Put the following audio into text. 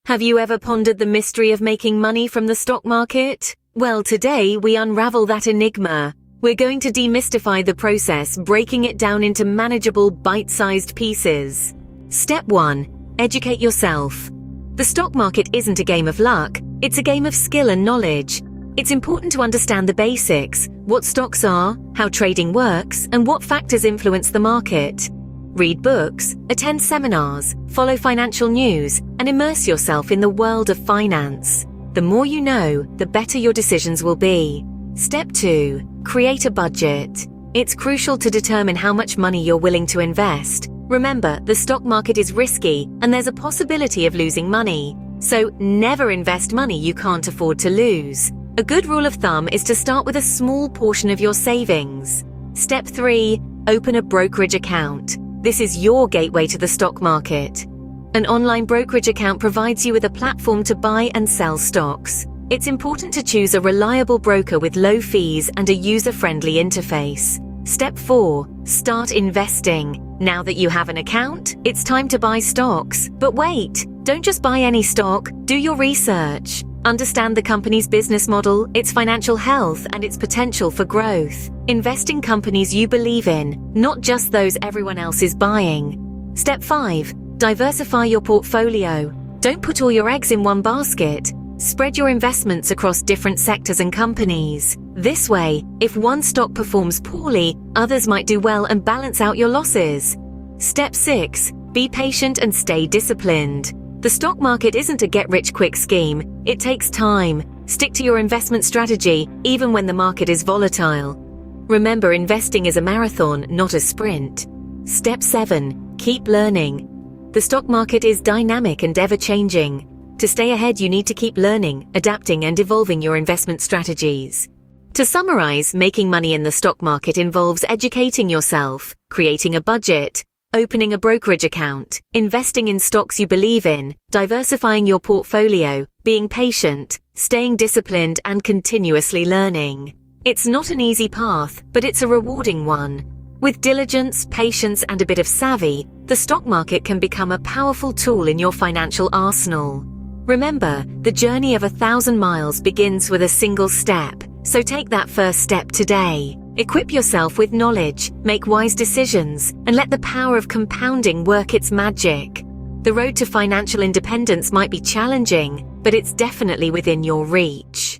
Have you ever pondered the mystery of making money from the stock market? Well, today we unravel that enigma. We're going to demystify the process, breaking it down into manageable, bite-sized pieces. Step 1. Educate yourself. The stock market isn't a game of luck, it's a game of skill and knowledge. It's important to understand the basics, what stocks are, how trading works, and what factors influence the market. Read books, attend seminars, follow financial news, and immerse yourself in the world of finance. The more you know, the better your decisions will be. Step 2. Create a budget. It's crucial to determine how much money you're willing to invest. Remember, the stock market is risky, and there's a possibility of losing money. So never invest money you can't afford to lose. A good rule of thumb is to start with a small portion of your savings. Step 3. Open a brokerage account. This is your gateway to the stock market. An online brokerage account provides you with a platform to buy and sell stocks. It's important to choose a reliable broker with low fees and a user-friendly interface. Step 4. Start investing. Now that you have an account, it's time to buy stocks. But wait, don't just buy any stock, do your research. Understand the company's business model, its financial health, and its potential for growth. Invest in companies you believe in, not just those everyone else is buying. Step 5. Diversify your portfolio. Don't put all your eggs in one basket. Spread your investments across different sectors and companies. This way, if one stock performs poorly, others might do well and balance out your losses. Step 6. Be patient and stay disciplined. The stock market isn't a get-rich-quick scheme. It takes time. Stick to your investment strategy, even when the market is volatile. Remember, investing is a marathon, not a sprint. Step 7. Keep learning. The stock market is dynamic and ever-changing. To stay ahead, you need to keep learning, adapting, and evolving your investment strategies. To summarize, making money in the stock market involves educating yourself, creating a budget, opening a brokerage account, investing in stocks you believe in, diversifying your portfolio, being patient, staying disciplined, and continuously learning. It's not an easy path, but it's a rewarding one. With diligence, patience, and a bit of savvy, the stock market can become a powerful tool in your financial arsenal. Remember, the journey of 1,000 miles begins with a single step, so take that first step today. Equip yourself with knowledge, make wise decisions, and let the power of compounding work its magic. The road to financial independence might be challenging, but it's definitely within your reach.